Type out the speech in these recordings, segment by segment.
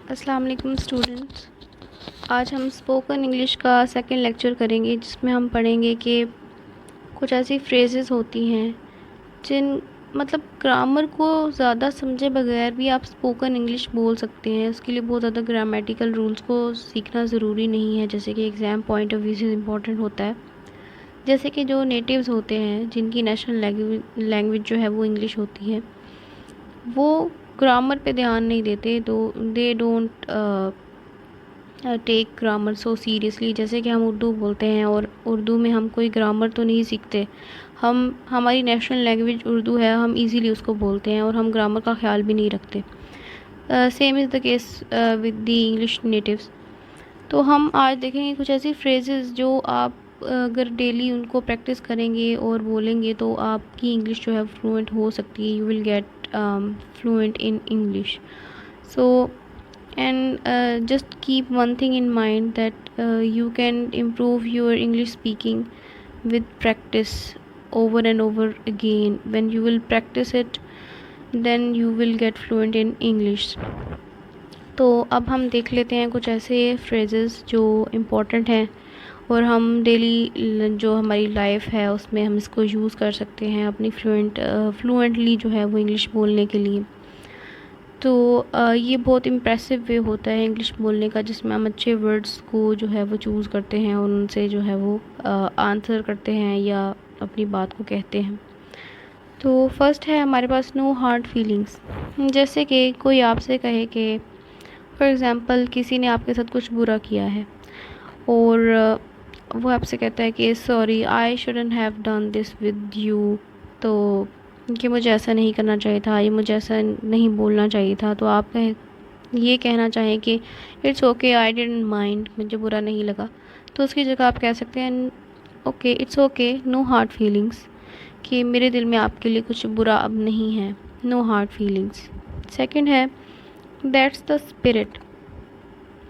अस्सलाम वालेकुम स्टूडेंट्स। आज हम स्पोकन इंग्लिश का सेकंड लेक्चर करेंगे, जिसमें हम पढ़ेंगे कि कुछ ऐसी फ्रेजेस होती हैं जिन ग्रामर को ज़्यादा समझे बगैर भी आप स्पोकन इंग्लिश बोल सकते हैं। उसके लिए बहुत ज़्यादा ग्रामेटिकल रूल्स को सीखना ज़रूरी नहीं है, जैसे कि एग्ज़ाम पॉइंट ऑफ व्यू से इम्पॉर्टेंट होता है। जैसे कि जो नेटिव्स होते हैं, जिनकी नेशनल लैंग्वेज जो है वो इंग्लिश होती है, वो ग्रामर पे ध्यान नहीं देते, तो they don't take grammar so seriously. जैसे कि हम उर्दू बोलते हैं और उर्दू में हम कोई ग्रामर तो नहीं सीखते, हम हमारी नेशनल लैंग्वेज उर्दू है, हम इजीली उसको बोलते हैं और हम ग्रामर का ख्याल भी नहीं रखते। Same is the case with the English natives. तो हम आज देखेंगे कुछ ऐसी फ्रेजेस जो आप अगर डेली उनको प्रैक्टिस करेंगे और बोलेंगे तो आपकी इंग्लिश जो है फ्लुएंट हो सकती है। You will get fluent in English. So and just keep one thing in mind, that you can improve your English speaking with practice over and over again. When you will practice it, then you will get fluent in English. तो अब हम देख लेते हैं कुछ ऐसे phrases जो important हैं और हम डेली जो हमारी लाइफ है उसमें हम इसको यूज़ कर सकते हैं अपनी फ्लुएंटली जो है वो इंग्लिश बोलने के लिए। तो ये बहुत इम्प्रेसिव वे होता है इंग्लिश बोलने का, जिसमें हम अच्छे वर्ड्स को जो है वो चूज़ करते हैं और उनसे जो है वो आंसर करते हैं या अपनी बात को कहते हैं। तो फर्स्ट है हमारे पास नो हार्ड फीलिंग्स। जैसे कि कोई आपसे कहे कि फॉर एग्ज़ाम्पल किसी ने आपके साथ कुछ बुरा किया है और वो आपसे कहता है कि sorry, I shouldn't have done this with you. तो कि मुझे ऐसा नहीं करना चाहिए था, ये मुझे ऐसा नहीं बोलना चाहिए था। तो आप ये कहना चाहें कि it's okay, I didn't mind, मुझे बुरा नहीं लगा। तो उसकी जगह आप कह सकते हैं okay, it's okay, no hard feelings, कि मेरे दिल में आपके लिए कुछ बुरा अब नहीं है, नो हार्ड फीलिंग्स। सेकंड है दैट्स द स्पिरिट।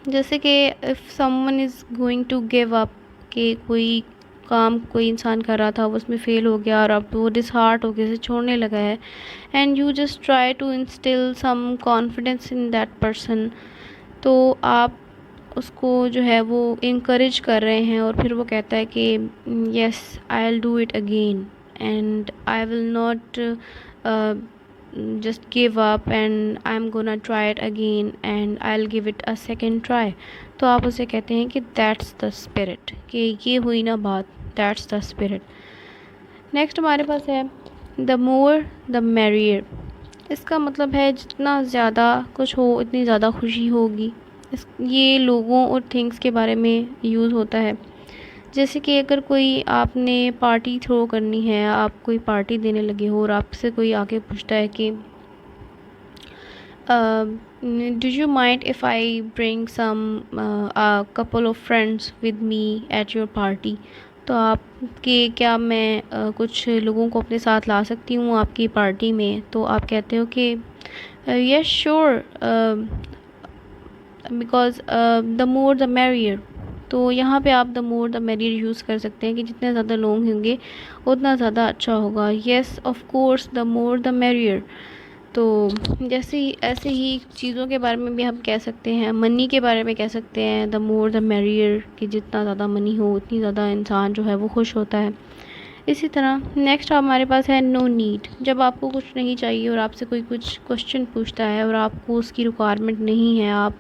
जैसे कि if someone is going to give up, कि कोई काम कोई इंसान कर रहा था वो उसमें फ़ेल हो गया और अब वो डिसहार्ट होकर उसे छोड़ने लगा है, and you just try to instil some confidence in that person. तो आप उसको जो है वो इनकरेज कर रहे हैं और फिर वो कहता है कि yes, I will do it again and I will not just give up and I'm gonna try it again and I'll give it a second try। तो आप उसे कहते हैं कि that's the spirit, कि ये हुई ना बात, that's the spirit। नेक्स्ट हमारे पास है the more the merrier। इसका मतलब है जितना ज़्यादा कुछ हो उतनी ज़्यादा खुशी होगी। ये लोगों और थिंग्स के बारे में यूज़ होता है। जैसे कि अगर कोई आपने पार्टी थ्रो करनी है, आप कोई पार्टी देने लगे हो और आपसे कोई आके पूछता है कि do you mind if I bring some couple of friends with me at your party. तो आप कि क्या मैं कुछ लोगों को अपने साथ ला सकती हूँ आपकी पार्टी में। तो आप कहते हो कि yes sure, because the more the merrier. तो यहाँ पे आप the more the merrier use कर सकते हैं कि जितने ज़्यादा लोग होंगे उतना ज़्यादा अच्छा होगा। Yes of course, the more the merrier. तो जैसे ही ऐसे ही चीज़ों के बारे में भी हम कह सकते हैं, मनी के बारे में कह सकते हैं द मोर द मैरियर, कि जितना ज़्यादा मनी हो उतनी ज़्यादा इंसान जो है वो खुश होता है। इसी तरह नेक्स्ट हमारे पास है नो नीड। जब आपको कुछ नहीं चाहिए और आपसे कोई कुछ क्वेश्चन पूछता है और आपको उसकी रिक्वायरमेंट नहीं है, आप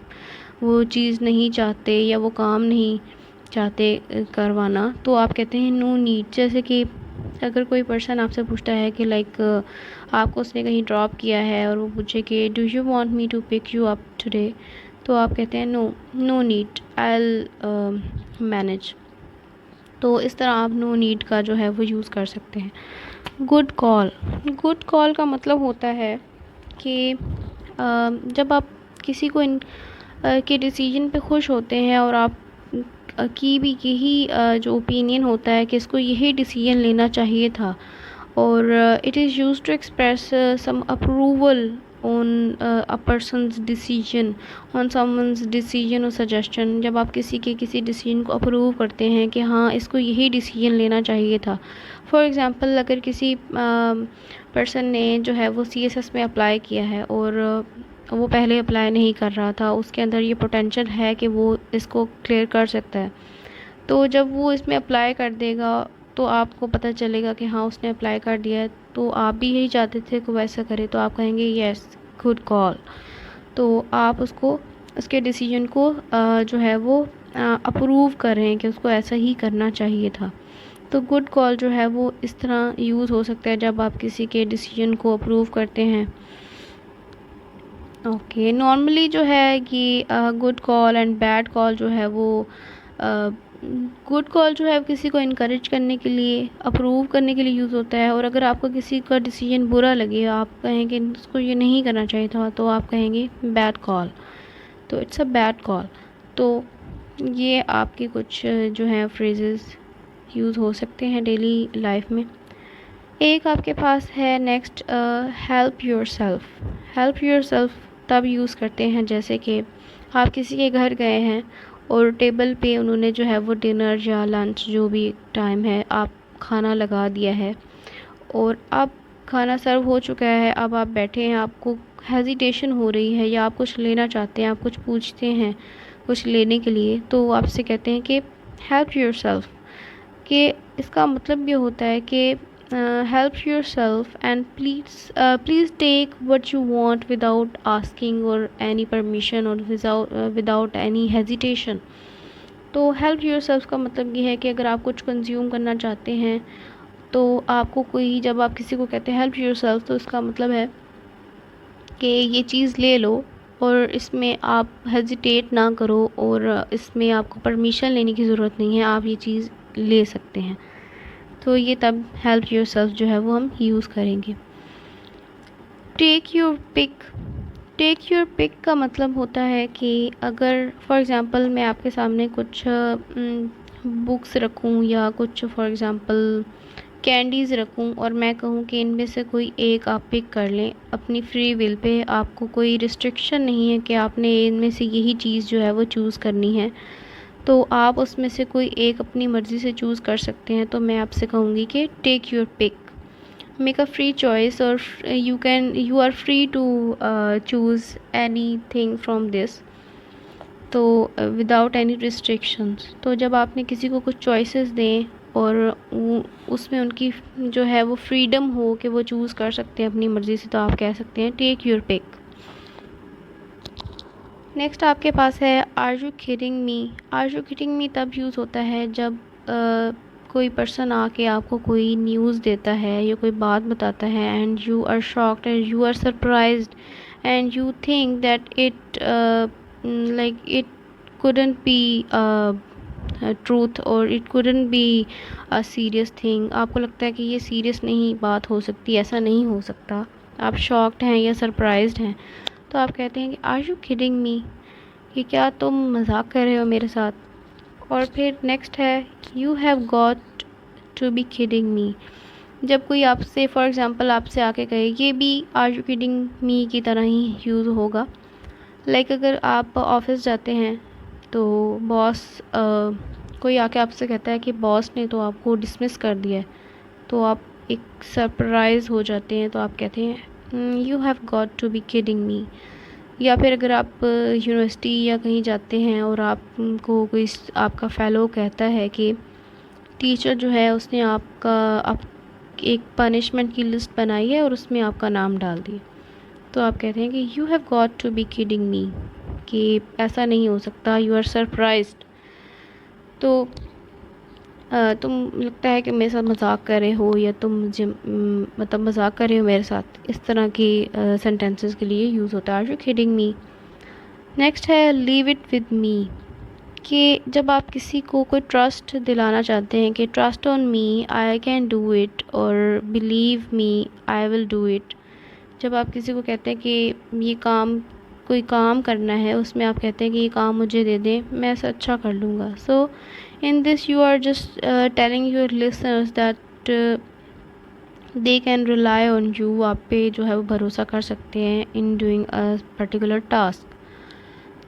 वो चीज़ नहीं चाहते या वो काम नहीं चाहते करवाना, तो आप कहते हैं नो नीड। जैसे कि अगर कोई पर्सन आपसे पूछता है कि लाइक आपको उसने कहीं ड्रॉप किया है और वो पूछे कि do you want me to pick you up today. तो आप कहते हैं no, no need, I will manage. तो इस तरह आप नो नीड का जो है वो यूज़ कर सकते हैं। Good call. गुड कॉल का मतलब होता है कि जब आप किसी को के डिसीजन पे खुश होते हैं और आप की भी यही जो ओपिनियन होता है कि इसको यही डिसीजन लेना चाहिए था, और it is use to express some approval on a person's decision, on someone's decision और सजेशन। जब आप किसी के किसी डिसीजन को अप्रूव करते हैं कि हाँ इसको यही डिसीजन लेना चाहिए था। फॉर एग्ज़ाम्पल अगर किसी पर्सन ने जो है वो CSS में अप्लाई किया है और वो पहले अप्लाई नहीं कर रहा था, उसके अंदर ये पोटेंशियल है कि वो इसको क्लियर कर सकता है। तो जब वो इसमें अप्लाई कर देगा तो आपको पता चलेगा कि हाँ उसने अप्लाई कर दिया है, तो आप भी यही चाहते थे कि वैसा करे, तो आप कहेंगे यस गुड कॉल। तो आप उसको उसके डिसीजन को जो है वो अप्रूव कर रहे हैं कि उसको ऐसा ही करना चाहिए था। तो गुड कॉल जो है वो इस तरह यूज़ हो सकता है जब आप किसी के डिसीजन को अप्रूव करते हैं। ओके, नॉर्मली जो है कि good call and bad call जो है वो गुड कॉल जो है किसी को इनकरेज करने के लिए, अप्रूव करने के लिए यूज़ होता है। और अगर आपको किसी का डिसीजन बुरा लगे, आप कहेंगे उसको ये नहीं करना चाहिए था, तो आप कहेंगे बैड कॉल। तो इट्स अ बैड कॉल। तो ये आपके कुछ जो है फ्रेजेस यूज़ हो सकते हैं डेली लाइफ में। एक आपके पास है next, help yourself. Help yourself तब यूज़ करते हैं जैसे कि आप किसी के घर गए हैं और टेबल पे उन्होंने जो है वो डिनर या लंच जो भी टाइम है, आप खाना लगा दिया है और अब खाना सर्व हो चुका है, अब आप बैठे हैं, आपको हेजिटेशन हो रही है या आप कुछ लेना चाहते हैं, आप कुछ पूछते हैं कुछ लेने के लिए, तो वो आपसे कहते हैं कि हेल्प योरसेल्फ। कि इसका मतलब ये होता है कि help yourself and please take what you want without asking or any permission or without any hesitation। तो help yourself का मतलब ये है कि अगर आप कुछ कंज्यूम करना चाहते हैं तो आपको कोई, जब आप किसी को कहते हैं help yourself, तो इसका मतलब है कि ये चीज़ ले लो और इसमें आप हेजिटेट ना करो और इसमें आपको परमिशन लेने की ज़रूरत नहीं है, आप ये चीज़ ले सकते हैं। तो ये तब हेल्प योरसेल्फ जो है वो हम यूज़ करेंगे। Take your pick. Take your pick का मतलब होता है कि अगर फॉर एग्ज़ाम्पल मैं आपके सामने कुछ बुक्स रखूं या कुछ फॉर एग्ज़ाम्पल कैंडीज़ रखूं और मैं कहूं कि इनमें से कोई एक आप पिक कर लें अपनी फ्री विल पे, आपको कोई रिस्ट्रिक्शन नहीं है कि आपने इनमें से यही चीज़ जो है वो चूज़ करनी है, तो आप उसमें से कोई एक अपनी मर्ज़ी से चूज़ कर सकते हैं। तो मैं आपसे कहूँगी कि take your pick, make a free choice और you are free to choose anything from this, तो विदाउट एनी रिस्ट्रिक्शंस। तो जब आपने किसी को कुछ चॉइसेस दें और उसमें उनकी जो है वो फ्रीडम हो कि वो चूज़ कर सकते हैं अपनी मर्ज़ी से, तो आप कह सकते हैं टेक योर पिक। नेक्स्ट आपके पास है are you kidding me. Are you kidding me तब यूज़ होता है जब कोई पर्सन आके आपको कोई न्यूज़ देता है या कोई बात बताता है and you are shocked and you are surprised and you think that it like it couldn't be truth और it couldn't be a serious thing। आपको लगता है कि ये सीरियस नहीं बात हो सकती, ऐसा नहीं हो सकता, आप शॉक्ड हैं या सरप्राइज्ड हैं, तो आप कहते हैं कि आर यू किडिंग मी, कि क्या तुम मजाक कर रहे हो मेरे साथ। और फिर नेक्स्ट है you have got to be kidding me. जब कोई आपसे फॉर एग्ज़ाम्पल आपसे आके कहे, ये भी आर यू किडिंग मी की तरह ही यूज़ होगा। लाइक अगर आप ऑफिस जाते हैं तो बॉस कोई आके आपसे कहता है कि बॉस ने तो आपको डिसमिस कर दिया है, तो आप एक सरप्राइज़ हो जाते हैं, तो आप कहते हैं you have got to be kidding me. या फिर अगर आप यूनिवर्सिटी या कहीं जाते हैं और आपको कोई आपका फेलो कहता है कि टीचर जो है उसने आप एक पनिशमेंट की लिस्ट बनाई है और उसमें आपका नाम डाल दिया, तो आप कहते हैं कि you have got to be kidding me, कि ऐसा नहीं हो सकता, यू आर सरप्राइज्ड। तो तुम लगता है कि मेरे साथ मजाक कर रहे हो या तुम मुझे मतलब मजाक कर रहे हो मेरे साथ, इस तरह की सेंटेंसेस के लिए यूज़ होता है are you kidding me. Next है लीव इट विद मी। कि जब आप किसी को कोई ट्रस्ट दिलाना चाहते हैं कि trust on me I can do it और believe me I will do it. जब आप किसी को कहते हैं कि ये काम, कोई काम करना है, उसमें आप कहते हैं कि ये काम मुझे दे दें, मैं ऐसा अच्छा कर लूँगा। So in this you are just telling your listeners that they can rely on you, आप पे जो है वो भरोसा कर सकते हैं in doing a particular task.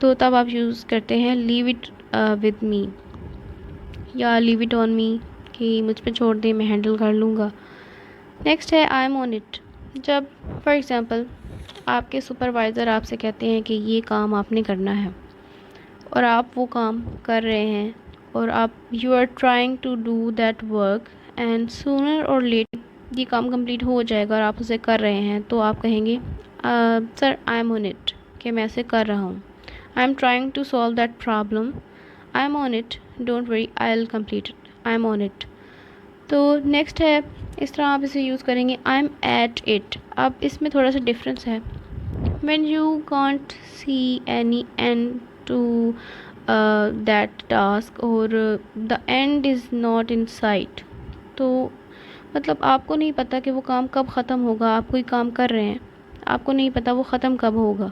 तो तब आप यूज़ करते हैं लीव इट विद मी या लीव इट ऑन मी, कि मुझ पे छोड़ दें, मैं हैंडल कर लूँगा। नेक्स्ट है आई एम ऑन इट। जब फॉर एग्ज़ाम्पल आपके सुपरवाइज़र आपसे कहते हैं कि ये काम आपने करना है और आप वो काम कर रहे हैं और आप you are trying to do that work and sooner और लेटर ये काम कंप्लीट हो जाएगा और आप उसे कर रहे हैं, तो आप कहेंगे sir I am on it, कि मैं इसे कर रहा हूँ। I am trying to solve that problem, I am on it, don't worry I will complete it, I am on it. तो नेक्स्ट है, इस तरह आप इसे यूज़ करेंगे आई एम एट इट। अब इसमें थोड़ा सा डिफरेंस है। When you can't see any end to that task और the end is not in sight, तो मतलब आपको नहीं पता कि वो काम कब ख़त्म होगा। आप कोई काम कर रहे हैं, आपको नहीं पता वो ख़त्म कब होगा,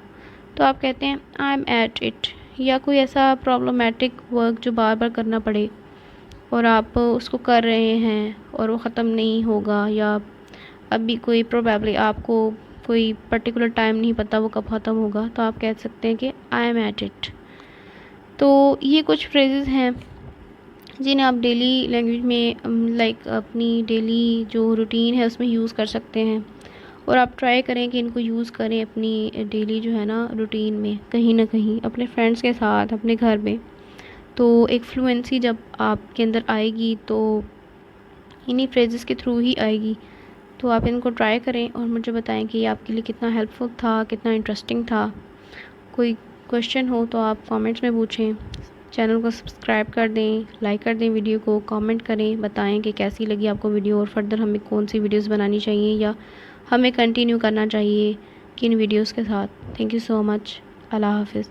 तो आप कहते हैं आई एम एट इट। या कोई ऐसा प्रॉब्लमेटिक वर्क जो बार बार करना पड़े और आप उसको कर रहे हैं और वो ख़त्म नहीं होगा, या अभी कोई प्रोबेबली आपको कोई पर्टिकुलर टाइम नहीं पता वो कब ख़त्म होगा, तो आप कह सकते हैं कि आई एम एट इट। तो ये कुछ फ्रेजेस हैं जिन्हें आप डेली लैंग्वेज में लाइक अपनी डेली जो रूटीन है उसमें यूज़ कर सकते हैं। और आप ट्राई करें कि इनको यूज़ करें अपनी डेली जो है ना रूटीन में, कहीं ना कहीं अपने फ्रेंड्स के साथ, अपने घर में। तो एक फ्लुएंसी जब आपके अंदर आएगी तो इन्हीं फ्रेजेस के थ्रू ही आएगी। तो आप इनको ट्राई करें और मुझे बताएं कि ये आपके लिए कितना हेल्पफुल था, कितना इंटरेस्टिंग था। कोई क्वेश्चन हो तो आप कमेंट्स में पूछें। चैनल को सब्सक्राइब कर दें, लाइक कर दें वीडियो को, कमेंट करें, बताएं कि कैसी लगी आपको वीडियो और फर्दर हमें कौन सी वीडियोस बनानी चाहिए या हमें कंटिन्यू करना चाहिए किन वीडियोस के साथ। Thank you so much. अल्लाह हाफ़िज़।